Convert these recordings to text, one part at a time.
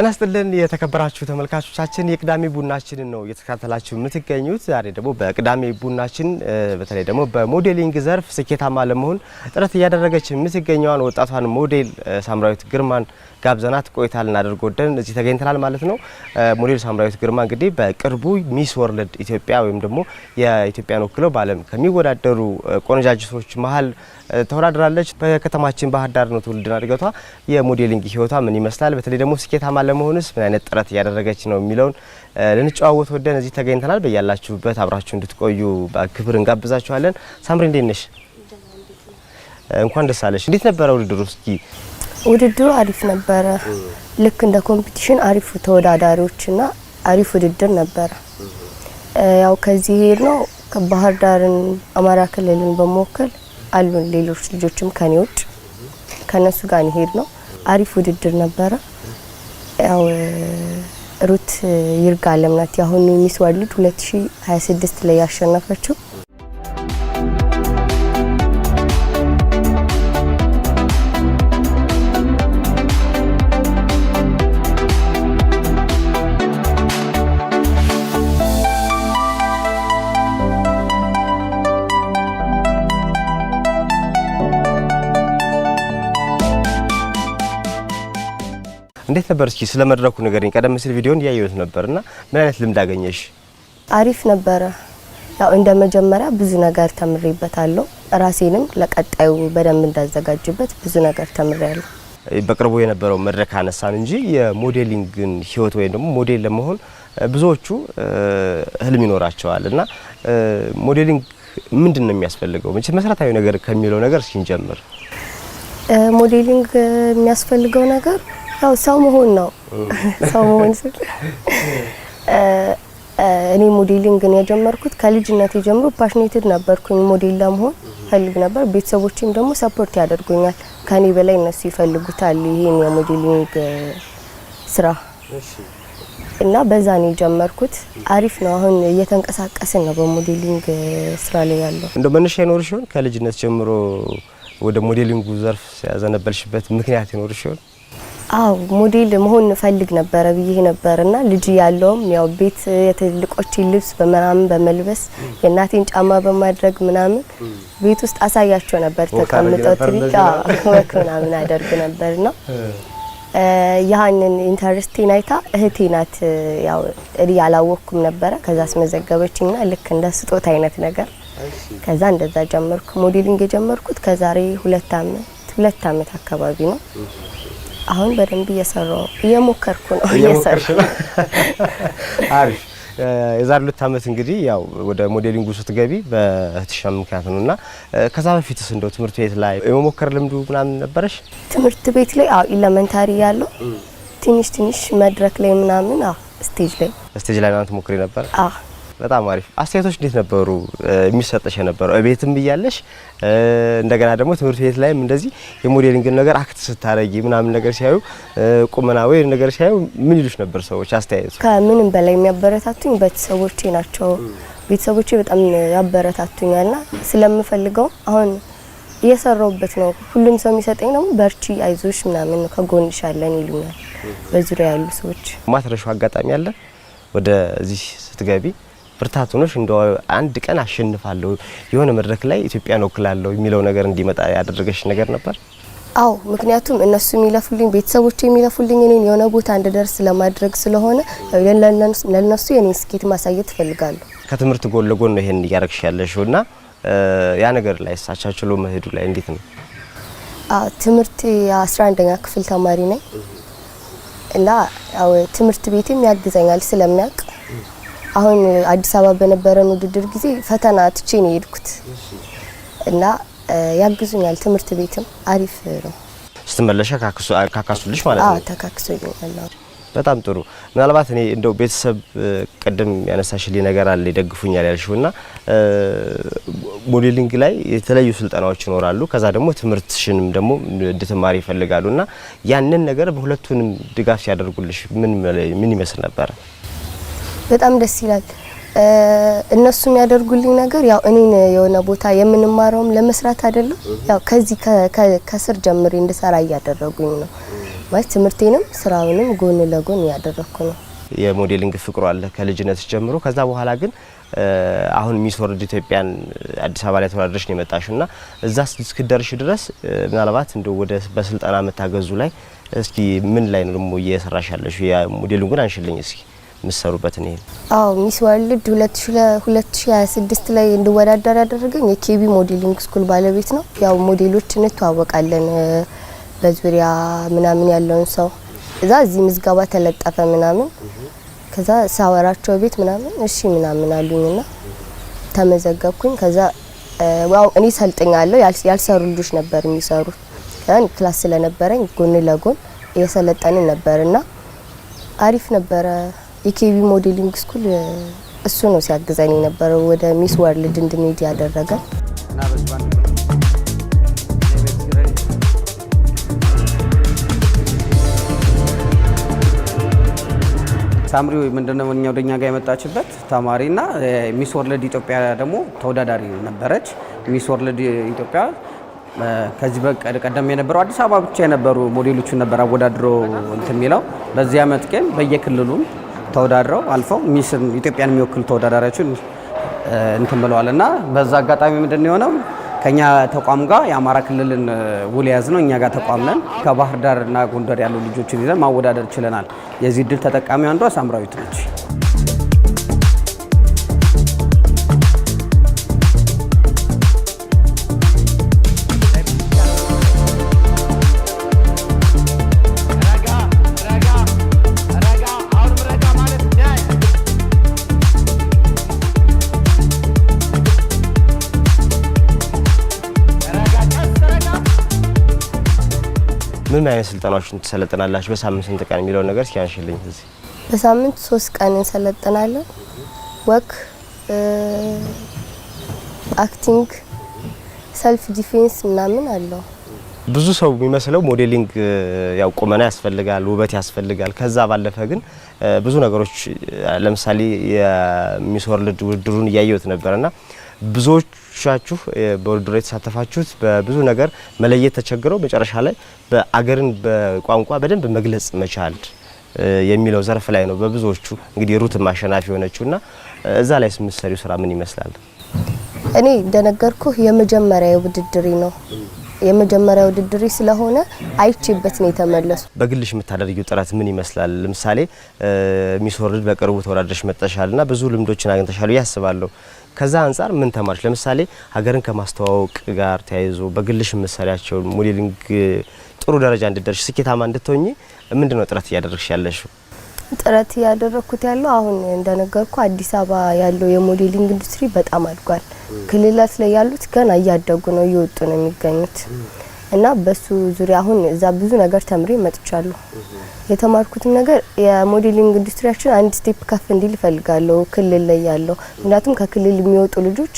እናስተለን የተከበራችሁ ተመልካቾቻችን የቅዳሜ ቡናችንን ነው እየተከታተላችሁ የምትገኙት። ዛሬ ደግሞ በቅዳሜ ቡናችን በተለይ ደግሞ በሞዴሊንግ ዘርፍ ስኬታማ ለመሆን ጥረት እያደረገች የምትገኘዋን ወጣቷን ሞዴል ሳምራዊት ግርማን ጋብዘናት ቆይታ ልናደርግ ወደን እዚህ ተገኝተናል ማለት ነው። ሞዴል ሳምራዊት ግርማ እንግዲህ በቅርቡ ሚስ ወርልድ ኢትዮጵያ ወይም ደግሞ የኢትዮጵያን ወክለው በዓለም ከሚወዳደሩ ቆነጃጅቶች መሀል ተወዳድራለች። በከተማችን ባህር ዳር ነው ትውልድና እድገቷ። የሞዴሊንግ ህይወቷ ምን ይመስላል፣ በተለይ ደግሞ ስኬታማ ለመሆንስ ምን አይነት ጥረት እያደረገች ነው የሚለውን ልንጨዋወት ወደን እዚህ ተገኝተናል። በያላችሁበት አብራችሁ እንድትቆዩ በክብር እንጋብዛችኋለን። ሳምሪ እንዴት ነሽ? እንኳን ደስ አለሽ። እንዴት ነበረ ውድድሩ? እስኪ ውድድሩ አሪፍ ነበረ። ልክ እንደ ኮምፒቲሽን አሪፍ ተወዳዳሪዎችና አሪፍ ውድድር ነበረ። ያው ከዚህ ሄድ ነው ከባህር ዳርን አማራ ክልልን በመወከል አሉን ሌሎች ልጆችም ከኔ ውጭ ከነሱ ጋር ሄድ ነው። አሪፍ ውድድር ነበረ። ያው ሩት ይርጋለም ናት ያሁን ሚስ ወርልድ 2026 ላይ ያሸነፈችው። እንዴት ነበር? እስኪ ስለ መድረኩ ንገሪኝ። ቀደም ሲል ቪዲዮን ያየሁት ነበርና ምን አይነት ልምድ አገኘሽ? አሪፍ ነበረ። ያው እንደ መጀመሪያ ብዙ ነገር ተምሬበታለሁ። ራሴንም ለቀጣዩ በደንብ እንዳዘጋጅበት ብዙ ነገር ተምሬያለሁ። በቅርቡ የነበረው መድረክ አነሳን እንጂ የሞዴሊንግን ህይወት ወይ ደግሞ ሞዴል ለመሆን ብዙዎቹ ህልም ይኖራቸዋልና ሞዴሊንግ ምንድነው የሚያስፈልገው? መሰረታዊ ነገር ከሚለው ነገር እስኪ እንጀምር። ሞዴሊንግ የሚያስፈልገው ነገር ያው ሰው መሆን ነው። ሰው መሆን ስል እኔ ሞዴሊንግን የጀመርኩት ከልጅነት ጀምሮ ፓሽኔትድ ነበርኩኝ። ሞዴል ለመሆን ፈልግ ነበር። ቤተሰቦቼም ደግሞ ሰፖርት ያደርጉኛል። ከኔ በላይ እነሱ ይፈልጉታል ይሄን የሞዴሊንግ ስራ እና በዛ ነው የጀመርኩት። አሪፍ ነው። አሁን እየተንቀሳቀስን ነው በሞዴሊንግ ስራ ላይ ያለው። እንደው መነሻ ይኖርሽ ይሆን? ከልጅነት ጀምሮ ወደ ሞዴሊንጉ ዘርፍ ያዘነበልሽበት ምክንያት ይኖርሽ ይሆን? አው ሞዴል መሆን ፈልግ ነበር ብዬ ነበርና ልጅ ያለውም ያው ቤት የትልቆችን ልብስ በመናም በመልበስ የናቴን ጫማ በማድረግ ምናምን ቤት ውስጥ አሳያቸው ነበር። ተቀምጠው ትሪካ ወክናምን አደርግ ነበርና ያንን ኢንተረስቲን አይታ እህቴ ናት ያው ያላወኩም ነበር። ከዛ አስመዘገበችኝና ልክ እንደ ስጦታ አይነት ነገር ከዛ እንደዛ ጀመርኩ። ሞዴሊንግ የጀመርኩት ከዛሬ 2 አመት አካባቢ ነው። አሁን በደንብ እየሞከርኩ ነው። አሪፍ። የዛሬ 2 አመት እንግዲህ ያው ወደ ሞዴሊንጉ ስትገቢ በእህትሽ ምክንያት ነውና ከዛ በፊትስ እንደው ትምህርት ቤት ላይ የመሞከር ልምዱ ምናምን ነበረሽ? ትምህርት ቤት ላይ ኤሌመንታሪ ያለው ትንሽ መድረክ ላይ ምናምን ስቴጅ ላይ ማለት ሞክሪ ነበር? በጣም አሪፍ። አስተያየቶች እንዴት ነበሩ የሚሰጥሽ የነበረው? እቤትም እያለሽ እንደገና ደግሞ ትምህርት ቤት ላይም እንደዚህ የሞዴሊንግ ነገር አክት ስታረጊ ምናምን ነገር ሲያዩ ቁመና ወይ ነገር ሲያዩ ምን ይሉሽ ነበር ሰዎች? አስተያየቱ ከምንም በላይ የሚያበረታቱኝ ቤተሰቦቼ ናቸው። ቤተሰቦቼ በጣም ያበረታቱኛልና ስለምፈልገው አሁን እየሰራሁበት ነው። ሁሉም ሰው የሚሰጠኝ ነው በርቺ፣ አይዞሽ ምናምን ከጎንሽ አለን ይሉኛል በዙሪያ ያሉ ሰዎች። ማትረሹ አጋጣሚ አለ ወደዚህ ስትገቢ ብርታት ሆነሽ እንደው አንድ ቀን አሸንፋለሁ የሆነ መድረክ ላይ ኢትዮጵያን ወክላለሁ የሚለው ነገር እንዲመጣ ያደረገሽ ነገር ነበር? አው ምክንያቱም እነሱ የሚለፉልኝ ቤተሰቦቼ የሚለፉልኝ እኔን የሆነ ቦታ እንድደርስ ለማድረግ ስለሆነ ለነሱ የኔን ስኬት ማሳየት ፈልጋለሁ። ከትምህርት ጎን ለጎን ነው ይሄን ያረክሽ ያለሽውና ያ ነገር ላይ ሳቻችሎ መሄዱ ላይ እንዴት ነው? ትምህርት 11ኛ ክፍል ተማሪ ነኝ እና ያው ትምህርት ቤቴም ያግዘኛል ስለሚያውቅ አሁን አዲስ አበባ በነበረን ውድድር ጊዜ ፈተና ትቼ ነው የሄድኩት እና ያግዙኛል። ትምህርት ቤትም አሪፍ ነው። ስትመለሽ ካካሱልሽ ማለት ነው? ተካክሶኛል። በጣም ጥሩ። ምናልባት እኔ እንደው ቤተሰብ ቀደም ያነሳሽልኝ ነገር አለ ይደግፉኛል ያልሽውና ሞዴሊንግ ላይ የተለያዩ ስልጠናዎች ይኖራሉ። ከዛ ደግሞ ትምህርትሽንም ደግሞ እንድትማሪ ይፈልጋሉና ያንን ነገር በሁለቱንም ድጋፍ ሲያደርጉልሽ ምን ይመስል ነበር? በጣም ደስ ይላል። እነሱም ያደርጉልኝ ነገር ያው እኔን የሆነ ቦታ የምንማረውም ለመስራት አይደለም ያው ከዚህ ከስር ጀምሬ እንድሰራ ያደረጉኝ ነው። ማለት ትምህርቴንም ስራውንም ጎን ለጎን ያደረኩ ነው። የሞዴሊንግ ፍቅሩ አለ ከልጅነት ጀምሮ። ከዛ በኋላ ግን አሁን ሚስ ወርልድ ኢትዮጵያን አዲስ አበባ ላይ ተወዳድረሽ ነው የመጣሽውና እዛ እስክትደርሽ ድረስ ምናልባት እንደው ወደ በስልጠና መታገዙ ላይ እስኪ ምን ላይ ነው ደግሞ እየሰራሽ ያለሽ? የሞዴሊንጉን አንሽልኝ እስኪ ምሰሩበትን ይሄ። አዎ ሚስ ወርልድ 2026 ላይ እንድወዳደር ያደረገኝ የኬቢ ሞዴሊንግ ስኩል ባለቤት ነው። ያው ሞዴሎች እንተዋወቃለን በዙሪያ ምናምን ያለውን ሰው እዛ እዚህ ምዝገባ ተለጠፈ ምናምን ከዛ ሳወራቸው ቤት ምናምን እሺ ምናምን አሉኝና ተመዘገብኩኝ። ከዛ ያው እኔ ሰልጥኛለሁ ያልሰሩ ልጆች ነበር የሚሰሩት። ከዛን ክላስ ስለነበረኝ ጎን ለጎን እየሰለጠንን ነበርና አሪፍ ነበረ። የኬቢ ሞዴሊንግ ስኩል እሱ ነው ሲያግዘኝ የነበረው ወደ ሚስ ወርልድ እንድንሄድ ያደረገ። ሳምሪ ምንድነው ወደኛ ጋር የመጣችበት ተማሪና ሚስ ወርልድ ኢትዮጵያ ደግሞ ተወዳዳሪ ነበረች። ሚስ ወርልድ ኢትዮጵያ ከዚህ በቀደም የነበረው አዲስ አበባ ብቻ የነበሩ ሞዴሎችን ነበር አወዳድሮ እንትን የሚለው። በዚህ አመት ግን በየክልሉ ተወዳድረው አልፈው ሚስ ኢትዮጵያን የሚወክሉ ተወዳዳሪዎችን እንትን ብለዋልና በዛ አጋጣሚ ምንድነው የሆነው ከኛ ተቋም ጋር የአማራ ክልልን ውል ያዝነው እኛ ጋር ተቋም ነን። ከባህር ዳርና ጎንደር ያሉ ልጆችን ይዘን ማወዳደር ችለናል። የዚህ ድል ተጠቃሚ አንዷ ሳምራዊት ነች። ምን አይነት ስልጠናዎችን ትሰለጥናላችሁ? በሳምንት ስንት ቀን የሚለው ነገር ሲያንሽልኝ። እዚህ በሳምንት 3 ቀን እንሰለጥናለን። ወክ፣ አክቲንግ፣ ሰልፍ ዲፌንስ ምናምን አለው። ብዙ ሰው የሚመስለው ሞዴሊንግ ያው ቁመና ያስፈልጋል፣ ውበት ያስፈልጋል። ከዛ ባለፈ ግን ብዙ ነገሮች ለምሳሌ የሚስ ወርልድ ውድድሩን እያየሁት ነበርና ብዙዎቻችሁ በውድድሩ የተሳተፋችሁት በብዙ ነገር መለየት ተቸግረው መጨረሻ ላይ በአገርን በቋንቋ በደንብ መግለጽ መቻል የሚለው ዘርፍ ላይ ነው በብዙዎቹ እንግዲህ ሩት ማሸናፊ ሆነችውና እዛ ላይ ስምሰሪው ስራ ምን ይመስላል? እኔ እንደነገርኩ የመጀመሪያ ውድድሬ ነው። የመጀመሪያ ውድድሬ ስለሆነ አይቼበት ነው የተመለሱ። በግልሽ የምታደርጊው ጥረት ምን ይመስላል? ለምሳሌ ሚስ ወርልድ በቅርቡ ተወዳድረሽ መጥተሻልና ብዙ ልምዶችን አግኝተሻል ያስባለሁ። ከዛ አንፃር ምን ተማርሽ? ለምሳሌ ሀገርን ከማስተዋወቅ ጋር ተያይዞ በግልሽ መሰሪያቸው ሞዴሊንግ ጥሩ ደረጃ እንድትደርሽ ስኬታማ እንድትሆኚ ምንድነው ጥረት እያደረግሽ ያለሽው? ጥረት ያደረኩት ያለው አሁን እንደነገርኩ አዲስ አበባ ያለው የሞዴሊንግ ኢንዱስትሪ በጣም አድጓል። ክልላት ላይ ያሉት ገና እያደጉ ነው እየወጡ ነው የሚገኙት እና በሱ ዙሪያ አሁን እዛ ብዙ ነገር ተምሬ መጥቻለሁ። የተማርኩት ነገር የሞዴሊንግ ኢንዱስትሪያችን አንድ ስቴፕ ከፍ እንዲል እፈልጋለሁ ክልል ላይ ያለው። ምክንያቱም ከክልል የሚወጡ ልጆች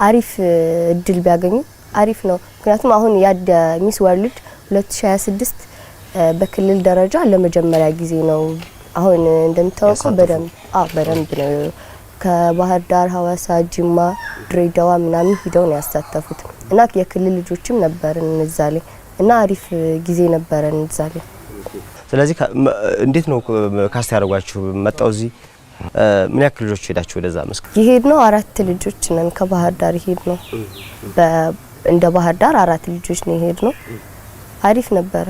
አሪፍ እድል ቢያገኙ አሪፍ ነው። ምክንያቱም አሁን ያደ ሚስ ወርልድ 2026 በክልል ደረጃ ለመጀመሪያ ጊዜ ነው። አሁን እንደምታውቀው በደንብ ነው ከባህር ዳር፣ ሐዋሳ፣ ጅማ፣ ድሬዳዋ ምናምን ሂደው ነው ያሳተፉት እና የክልል ልጆችም ነበርን እዛ ላይ እና አሪፍ ጊዜ ነበረን እዛ ላይ። ስለዚህ እንዴት ነው ካስት ያደርጓችሁ? መጣው እዚህ ምን ያክል ልጆች ሄዳችሁ ወደዛ መስክ? ይሄድ ነው 4 ልጆች ነን ከባህር ዳር ይሄድ ነው። እንደ ባህር ዳር 4 ልጆች ነው ይሄድ ነው። አሪፍ ነበረ።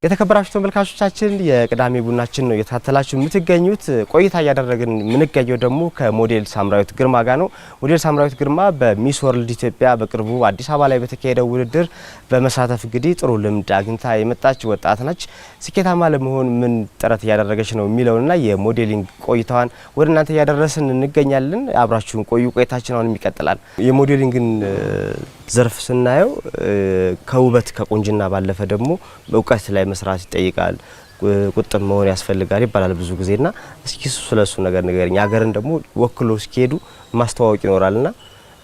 የተከበራችሁ ተመልካቾቻችን የቅዳሜ ቡናችን ነው የተከታተላችሁ የምትገኙት። ቆይታ እያደረግን የምንገኘው ደግሞ ከሞዴል ሳምራዊት ግርማ ጋር ነው። ሞዴል ሳምራዊት ግርማ በሚስ ወርልድ ኢትዮጵያ በቅርቡ አዲስ አበባ ላይ በተካሄደው ውድድር በመሳተፍ እንግዲህ ጥሩ ልምድ አግኝታ የመጣች ወጣት ነች። ስኬታማ ለመሆን ምን ጥረት እያደረገች ነው የሚለውንና የሞዴሊንግ ቆይታዋን ወደ እናንተ እያደረስን እንገኛለን። አብራችሁን ቆዩ። ቆይታችን አሁንም ይቀጥላል። የሞዴሊንግን ዘርፍ ስናየው ከውበት ከቁንጅና ባለፈ ደግሞ እውቀት ላይ መስራት ይጠይቃል፣ ቁጥብ መሆን ያስፈልጋል ይባላል ብዙ ጊዜና እስኪ ስለሱ ነገር ንገሪኝ። ሀገርን ደግሞ ወክሎ እስኪሄዱ ማስተዋወቅ ይኖራልና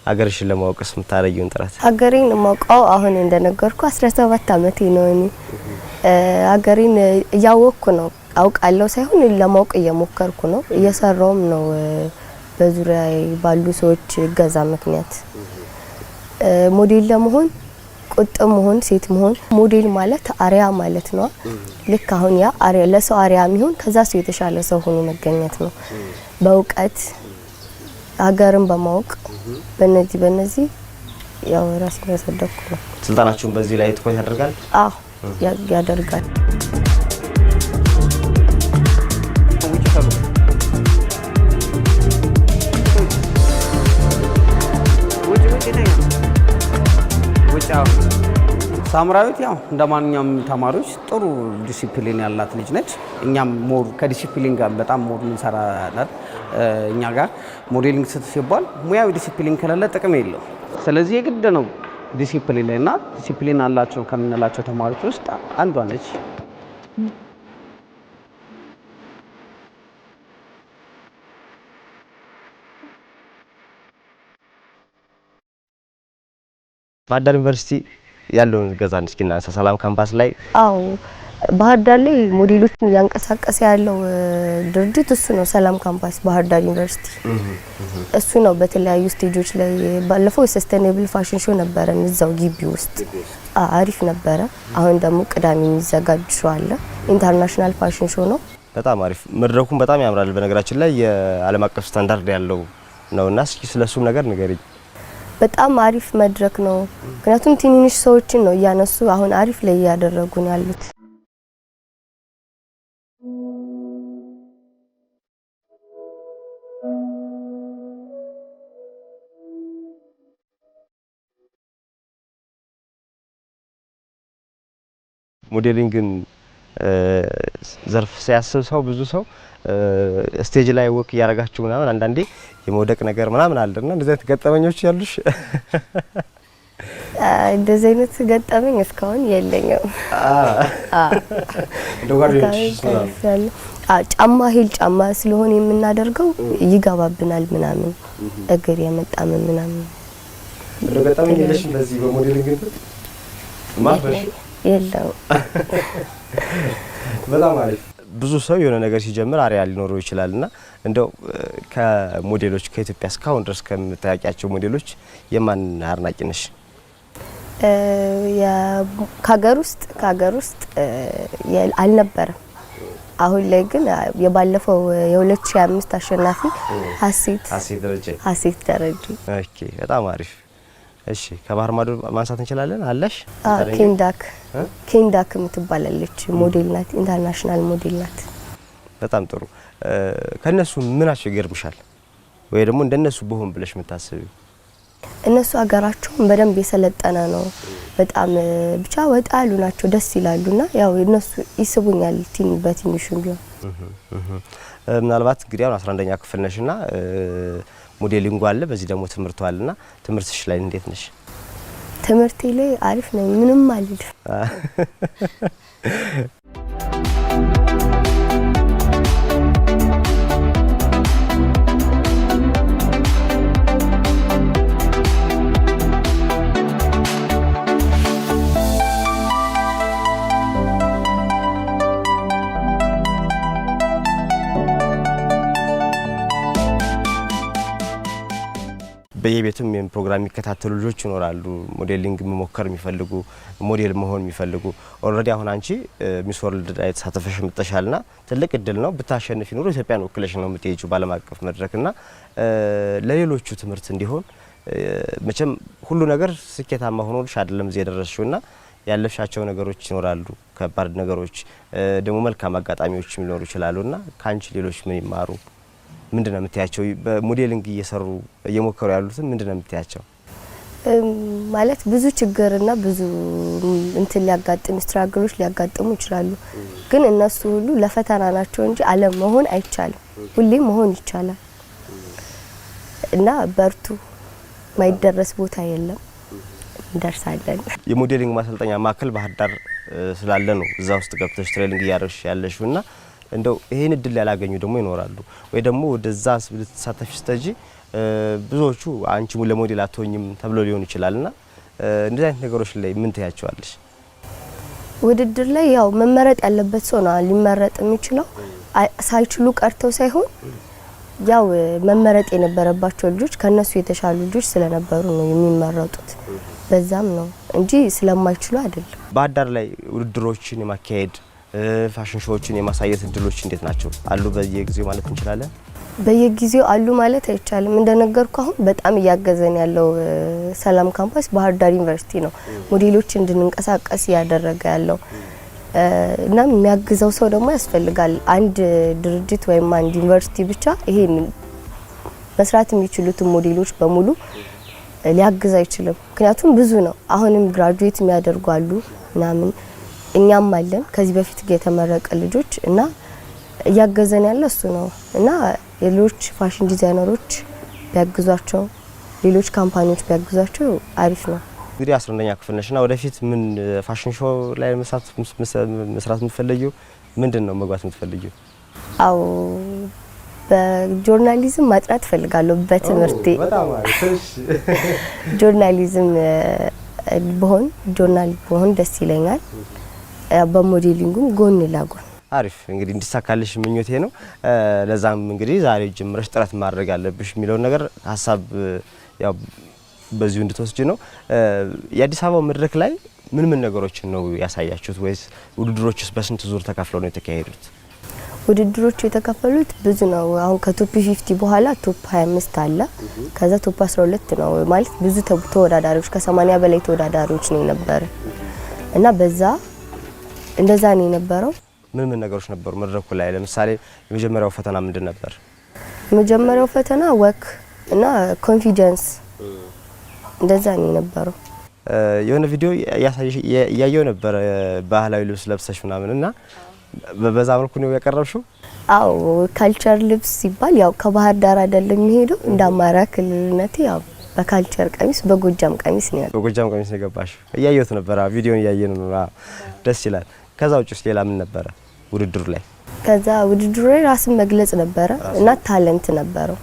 አገርሽን ለማወቅስ የምታረጊውን ጥረት? አገሬን ማውቀው አሁን እንደነገርኩ 17 አመቴ ነው። እኔ አገሬን እያወቅኩ ነው አውቃለሁ ሳይሆን ለማወቅ እየሞከርኩ ነው እየሰራውም ነው በዙሪያዬ ባሉ ሰዎች እገዛ ምክንያት ሞዴል ለመሆን ቁጥብ መሆን ሴት መሆን ሞዴል ማለት አሪያ ማለት ነው። ልክ አሁን ያ አሪያ ለሰው አሪያ የሚሆን ከዛ ሰው የተሻለ ሰው ሆኖ መገኘት ነው። በእውቀት ሀገርን በማወቅ በነዚህ ያው ራስን ያሳደግኩ ነው። ስልጣናችሁን በዚህ ላይ ትኩረት ያደርጋል? አዎ ያደርጋል። ሳምራዊት ያው እንደማንኛውም ተማሪዎች ጥሩ ዲሲፕሊን ያላት ልጅ ነች። እኛም ሞር ከዲሲፕሊን ጋር በጣም ሞር እንሰራለን። እኛ ጋር ሞዴሊንግ ሲባል ሙያዊ ዲሲፕሊን ከሌለ ጥቅም የለው። ስለዚህ የግድ ነው ዲሲፕሊን ላይ እና ዲሲፕሊን አላቸው ከምንላቸው ተማሪዎች ውስጥ አንዷ ነች። ባህር ዳር ዩኒቨርሲቲ ያለውን ገዛ እስኪ እናንሳ። ሰላም ካምፓስ ላይ አዎ ባህር ዳር ላይ ሞዴሎችን ያንቀሳቀሰ ያለው ድርጅት እሱ ነው። ሰላም ካምፓስ ባህር ዳር ዩኒቨርሲቲ እሱ ነው። በተለያዩ ስቴጆች ላይ ባለፈው ሰስቴኔብል ፋሽን ሾው ነበረ እዛው ግቢ ውስጥ አሪፍ ነበረ። አሁን ደግሞ ቅዳሜ የሚዘጋጅ ሾው አለ። ኢንተርናሽናል ፋሽን ሾው ነው። በጣም አሪፍ መድረኩን በጣም ያምራል። በነገራችን ላይ የዓለም አቀፍ ስታንዳርድ ያለው ነውና እስኪ ስለሱም ነገር ንገሪኝ። በጣም አሪፍ መድረክ ነው። ምክንያቱም ትንንሽ ሰዎችን ነው እያነሱ አሁን አሪፍ ላይ ያደረጉ ነው ያሉት። ሞዴሊንግን ዘርፍ ሲያስብ ሰው ብዙ ሰው ስቴጅ ላይ ወክ ያረጋችሁ ምናምን አንዳንዴ የመውደቅ ነገር ምናምን አለና እንደዚህ አይነት ገጠመኞች ያሉሽ? እንደዚህ አይነት ገጠመኝ እስካሁን የለኝም። ጫማ ሂል ጫማ ስለሆነ የምናደርገው ይገባብናል ምናምን እግር የመጣም ምናምን ገጠመኝ የለሽ? በዚህ በሞዴሊንግ ማፈሽ የለው። በጣም አሪፍ። ብዙ ሰው የሆነ ነገር ሲጀምር አሪያ ሊኖረው ይችላልና እንደው ከሞዴሎች ከኢትዮጵያ እስካሁን ድረስ ከምታያቂያቸው ሞዴሎች የማን አድናቂ ነሽ? ከሀገር ውስጥ አልነበረም። አሁን ላይ ግን የባለፈው የ2025 አሸናፊ ሀሴት ደረጀ። ኦኬ በጣም አሪፍ። እሺ ከባህር ማዶ ማንሳት እንችላለን አለሽ? ኬንዳክ የምትባላለች ሞዴል ናት። ኢንተርናሽናል ሞዴል ናት። በጣም ጥሩ። ከነሱ ምናቸው ይገርምሻል ወይ ደግሞ እንደነሱ በሆን ብለሽ የምታስቢው? እነሱ ሀገራቸውን በደንብ የሰለጠነ ነው። በጣም ብቻ ወጣ ያሉ ናቸው፣ ደስ ይላሉና ያው እነሱ ይስቡኛል በትንሹም ቢሆን። ምናልባት እንግዲህ አሁን 11ኛ ክፍል ነሽና ሞዴሊንግ አለ፣ በዚህ ደግሞ ትምህርቱ አለና ትምህርትሽ ላይ እንዴት ነሽ? ትምህርቴ ላይ አሪፍ ነኝ፣ ምንም አልልም። በየቤቱም ፕሮግራም የሚከታተሉ ልጆች ይኖራሉ። ሞዴሊንግ መሞከር የሚፈልጉ ሞዴል መሆን የሚፈልጉ ኦልሬዲ አሁን አንቺ ሚስ ወርልድ ላይ ተሳተፈሽ መጥተሻልና ትልቅ እድል ነው። ብታሸንፊ ኖሮ ኢትዮጵያን ወክለሽ ነው የምትሄጂው ባለም አቀፍ መድረክና ለሌሎቹ ትምህርት እንዲሆን መቼም ሁሉ ነገር ስኬታማ ሆኖልሽ አይደለም እዚህ የደረስሽውና ያለሻቸው ነገሮች ይኖራሉ። ከባድ ነገሮች ደግሞ መልካም አጋጣሚዎች ሊኖሩ ይችላሉና ካንቺ ሌሎች ምን ይማሩ? ምንድነው የምትያቸው? በሞዴሊንግ እየሞከሩ ያሉትን ምንድነው የምትያቸው? ማለት ብዙ ችግርና ብዙ እንትን ሊያጋጥም ስትራግሎች ሊያጋጥሙ ይችላሉ። ግን እነሱ ሁሉ ለፈተና ናቸው እንጂ አለም መሆን አይቻልም። ሁሌም መሆን ይቻላል እና በርቱ። ማይደረስ ቦታ የለም፣ እንደርሳለን። የሞዴሊንግ ማሰልጠኛ ማዕከል ባህር ዳር ስላለ ነው እዛ ውስጥ ገብተሽ ትሬኒንግ እያደረግሽ ያለሽውና እንደው ይሄን እድል ያላገኙ ደግሞ ይኖራሉ ወይ ደግሞ ወደዛ ልትሳተፊ ስተጂ ብዙዎቹ አንቺ ለሞዴል አትሆኝም ተብሎ ሊሆን ይችላልና እንደዚህ አይነት ነገሮች ላይ ምን ትያቸዋለሽ? ውድድር ላይ ያው መመረጥ ያለበት ሰው ነው ሊመረጥ የሚችለው ሳይችሉ ቀርተው ሳይሆን ያው መመረጥ የነበረባቸው ልጆች ከነሱ የተሻሉ ልጆች ስለነበሩ ነው የሚመረጡት። በዛም ነው እንጂ ስለማይችሉ አይደለም። ባህር ዳር ላይ ውድድሮችን የማካሄድ ፋሽን ሾዎችን የማሳየት እድሎች እንዴት ናቸው? አሉ በየጊዜው ማለት እንችላለን? በየጊዜው አሉ ማለት አይቻልም። እንደነገርኩ አሁን በጣም እያገዘን ያለው ሰላም ካምፓስ ባህር ዳር ዩኒቨርሲቲ ነው ሞዴሎች እንድንንቀሳቀስ ያደረገ ያለው እና የሚያግዘው ሰው ደግሞ ያስፈልጋል። አንድ ድርጅት ወይም አንድ ዩኒቨርሲቲ ብቻ ይሄን መስራት የሚችሉትን ሞዴሎች በሙሉ ሊያግዝ አይችልም። ምክንያቱም ብዙ ነው። አሁንም ግራጁዌት የሚያደርጉ አሉ ምናምን እኛም አለን ከዚህ በፊት የተመረቀ ልጆች እና እያገዘን ያለ እሱ ነው እና ሌሎች ፋሽን ዲዛይነሮች ቢያግዟቸው ሌሎች ካምፓኒዎች ቢያግዟቸው አሪፍ ነው። እንግዲህ 11ኛ ክፍል ነሽና ወደፊት ምን ፋሽን ሾው ላይ መስራት የምትፈልጊው ምንድነው? መግባት የምትፈልጊው? አው በጆርናሊዝም ማጥናት ፈልጋለሁ በትምህርቴ። በጣም አሪፍ። ጆርናሊዝም በሆን ደስ ይለኛል። በሞዴሊንጉም ጎን ለጎን አሪፍ እንግዲህ እንዲሳካልሽ ምኞቴ ነው። ለዛም እንግዲህ ዛሬ ጀምረሽ ጥረት ማድረግ አለብሽ የሚለው ነገር ሀሳብ ያው በዚሁ እንድትወስጂ ነው። የአዲስ አበባ መድረክ ላይ ምን ነገሮችን ነው ያሳያችሁት? ወይስ ውድድሮችስ በስንት ዙር ተከፍለው ነው የተካሄዱት? ውድድሮቹ የተከፈሉት ብዙ ነው። አሁን ከቶፕ 50 በኋላ ቶፕ 25 አለ። ከዛ ቶፕ 12 ነው ማለት ብዙ ተወዳዳሪዎች ከ80 በላይ ተወዳዳሪዎች ነው የነበረ እና በዛ እንደዛ ነው የነበረው። ምን ነገሮች ነበሩ መድረኩ ላይ? ለምሳሌ የመጀመሪያው ፈተና ምንድን ነበር? የመጀመሪያው ፈተና ወክ እና ኮንፊደንስ እንደዛ ነው የነበረው። የሆነ ቪዲዮ ያያየው ነበር ባህላዊ ልብስ ለብሰሽ ምናምንና በዛ መልኩ ነው ያቀረብሽው? አው ካልቸር ልብስ ሲባል ያው ከባህር ዳር አይደለም የሚሄደው እንደ አማራ ክልልነት ያው በካልቸር ቀሚስ በጎጃም ቀሚስ ነው ያለው። በጎጃም ቀሚስ ነው የገባሽው? ያያየሁት ነበር ቪዲዮን ያያየን ነው። ደስ ይላል። ከዛ ውጭስ ሌላ ምን ነበረ ውድድሩ ላይ? ከዛ ውድድሩ ላይ ራስን መግለጽ ነበረ እና ታለንት ነበረው።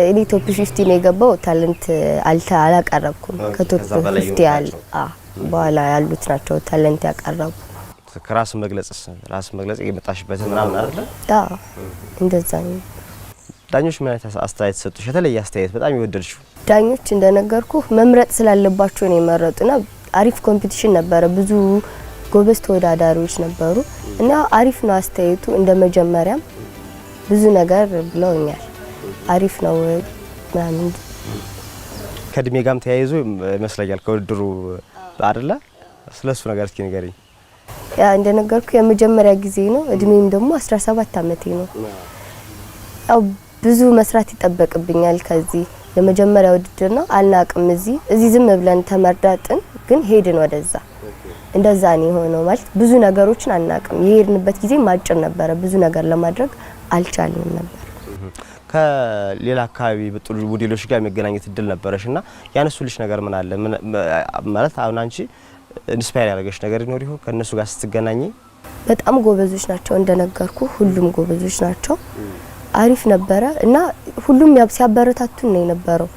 እኔ ቶፕ 50 ነው የገባው። ታለንት አላቀረብኩም። ከቶፕ 50 ያለ በኋላ ያሉት ናቸው ታለንት ያቀረቡ። ራስን መግለጽ የመጣሽበት ምናምን አይደል? አዎ እንደዛ ነው። ዳኞች ምን አይነት አስተያየት ሰጡሽ? የተለየ አስተያየት በጣም ይወደድሽው? ዳኞች እንደነገርኩ መምረጥ ስላለባቸው ነው የመረጡና አሪፍ ኮምፒቲሽን ነበረ። ብዙ ጎበዝ ተወዳዳሪዎች ነበሩ እና አሪፍ ነው አስተያየቱ። እንደመጀመሪያም ብዙ ነገር ብለውኛል። አሪፍ ነው ማለት ከእድሜ ጋርም ተያይዞ ይመስለኛል ከውድድሩ አይደለ? ስለሱ ነገር እስኪ ንገሪኝ። ያ እንደነገርኩ የመጀመሪያ ጊዜ ነው። እድሜም ደግሞ 17 አመቴ ነው። ያው ብዙ መስራት ይጠበቅብኛል። ከዚህ የመጀመሪያ ውድድር ነው። አልናቅም። እዚህ ዝም ብለን ተመርዳጥን ግን ሄድን ወደዛ። እንደዛ ነው የሆነው። ማለት ብዙ ነገሮችን አልናቅም። የሄድንበት ጊዜ ማጭር ነበረ። ብዙ ነገር ለማድረግ አልቻልንም ነበር። ከሌላ አካባቢ በጥሩ ሞዴሎች ጋር የሚገናኘት እድል ነበረሽና ያነሱልሽ ነገር ምን አለ? ማለት አሁን አንቺ ኢንስፓየር ያደረገሽ ነገር ይኖር ይሆን ከነሱ ጋር ስትገናኚ? በጣም ጎበዞች ናቸው እንደነገርኩ፣ ሁሉም ጎበዞች ናቸው። አሪፍ ነበረ እና ሁሉም ሲያበረታቱን ነው የነበረው።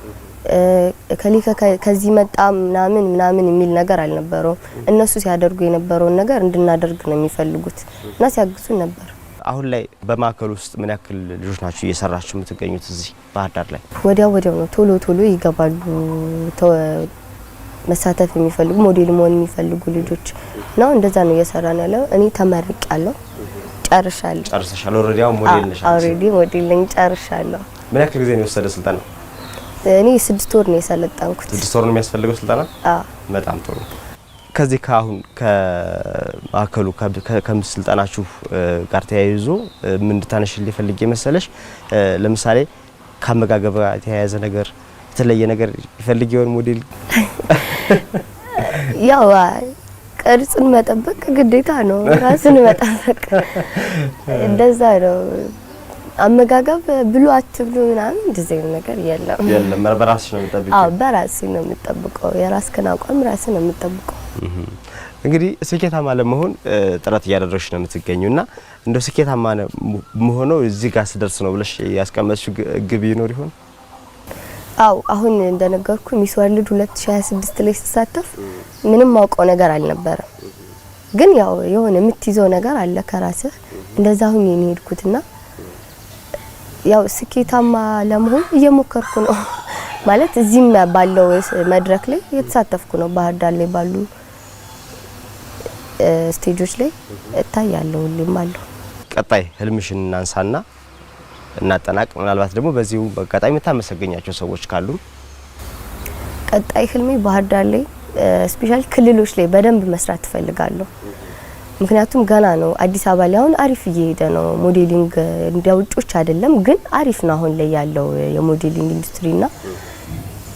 ከዚህ መጣ ምናምን የሚል ነገር አልነበረውም። እነሱ ሲያደርጉ የነበረውን ነገር እንድናደርግ ነው የሚፈልጉት እና ሲያግዙን ነበር። አሁን ላይ በማዕከል ውስጥ ምን ያክል ልጆች ናቸው እየሰራችሁ የምትገኙት እዚህ ባህር ዳር ላይ? ወዲያው ነው ቶሎ ይገባሉ መሳተፍ የሚፈልጉ ሞዴል መሆን የሚፈልጉ ልጆች ነው። እንደዛ ነው እየሰራን ያለው። እኔ ተመርቄያለሁ፣ ጨርሻለሁ። ጨርሰሻል? ኦሬዲ አሁን ሞዴል ነሽ? ኦሬዲ ሞዴል ነኝ፣ ጨርሻለሁ። ምን ያክል ጊዜ ነው የወሰደ ስልጠና? እኔ 6 ወር ነው የሰለጠንኩት። 6 ወር ነው የሚያስፈልገው ስልጠና? አዎ። በጣም ጥሩ። ከዚህ ከአሁን ከማዕከሉ ከምስልጠናችሁ ጋር ተያይዞ ምን እንድታነሽልኝ ፈልጌ መሰለሽ? ለምሳሌ ከአመጋገብ ጋር የተያያዘ ነገር የተለየ ነገር ይፈልግ ይሆን ሞዴል? ያው ቅርጽን መጠበቅ ግዴታ ነው፣ ራስን መጠበቅ እንደዛ ነው። አመጋገብ ብሉ አትብሉ ምናምን እንደዚህ ነገር የለም። በራስሽ ነው የምትጠብቀው? አዎ በራስሽ ነው የምትጠብቀው። የራስህን አቋም ራስህ ነው የምትጠብቀው። እንግዲህ ስኬታማ ለመሆን ጥረት እያደረግሽ ነው የምትገኙና እንደ ስኬታማ መሆነው እዚህ ጋር ስደርስ ነው ብለሽ ያስቀመጥሽው ግብ ይኖር ይሆን? አው አሁን እንደነገርኩ ሚስ ወርልድ 2026 ላይ ተሳተፍ ምንም ማውቀው ነገር አልነበረም። ግን ያው የሆነ የምትይዘው ነገር አለ ከራስህ እንደዛ ሁኝ የሄድኩትና ያው ስኬታማ ለመሆን እየሞከርኩ ነው ማለት እዚህም ባለው መድረክ ላይ የተሳተፍኩ ነው። ባህር ዳር ላይ ባሉ ስቴጆች ላይ እታያለሁ ሁሌም አለው። ቀጣይ ህልምሽን እናንሳና እናጠናቅ። ምናልባት ደግሞ በዚሁ በቀጣይ የምታመሰግኛቸው ሰዎች ካሉ? ቀጣይ ህልሜ ባህር ዳር ላይ ስፔሻሊ ክልሎች ላይ በደንብ መስራት እፈልጋለሁ። ምክንያቱም ገና ነው አዲስ አበባ ላይ አሁን አሪፍ እየሄደ ነው ሞዴሊንግ እንደ ውጮች አይደለም ግን አሪፍ ነው አሁን ላይ ያለው የሞዴሊንግ ኢንዱስትሪና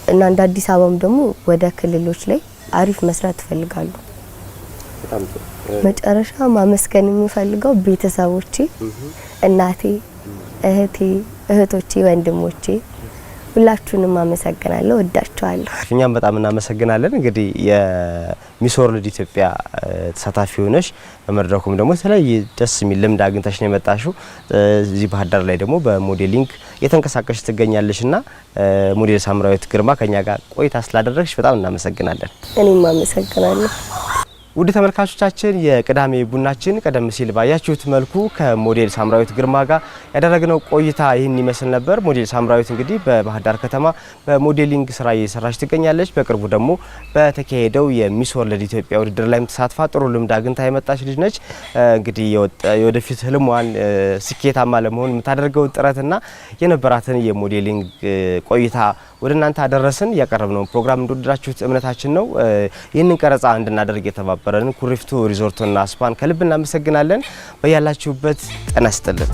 እና እንደ አዲስ አበባም ደግሞ ወደ ክልሎች ላይ አሪፍ መስራት እፈልጋለሁ። መጨረሻ ማመስገን የምፈልገው ቤተሰቦቼ፣ እናቴ፣ እህቶቼ፣ ወንድሞቼ ሁላችሁንም አመሰግናለሁ፣ ወዳችኋለሁ። እኛም በጣም እናመሰግናለን። እንግዲህ የሚስ ወርልድ ኢትዮጵያ ተሳታፊ ሆነሽ በመድረኩም ደግሞ የተለያየ ደስ የሚል ልምድ አግኝተሽ ነው የመጣሽው። እዚህ ባህር ዳር ላይ ደግሞ በሞዴሊንግ የተንቀሳቀሽ ትገኛለሽና ሞዴል ሳምራዊት ግርማ ከኛ ጋር ቆይታ ስላደረግሽ በጣም እናመሰግናለን። እኔም አመሰግናለሁ። ውድ ተመልካቾቻችን የቅዳሜ ቡናችን ቀደም ሲል ባያችሁት መልኩ ከሞዴል ሳምራዊት ግርማ ጋር ያደረግነው ቆይታ ይህን ይመስል ነበር። ሞዴል ሳምራዊት እንግዲህ በባህር ዳር ከተማ በሞዴሊንግ ስራ እየሰራች ትገኛለች። በቅርቡ ደግሞ በተካሄደው የሚስ ወርልድ ኢትዮጵያ ውድድር ላይም ተሳትፋ ጥሩ ልምድ አግኝታ የመጣች ልጅ ነች። እንግዲህ የወደፊት ህልሟን ስኬታማ ለመሆን የምታደርገው ጥረትና የነበራትን የሞዴሊንግ ቆይታ ወደ እናንተ አደረስን። ያቀረብነው ፕሮግራም እንደወደዳችሁት እምነታችን ነው። ይህንን ቀረጻ እንድናደርግ የተባበረን ኩሪፍቱ ሪዞርትና ስፓን ከልብ እናመሰግናለን። በያላችሁበት ጤና ይስጥልን።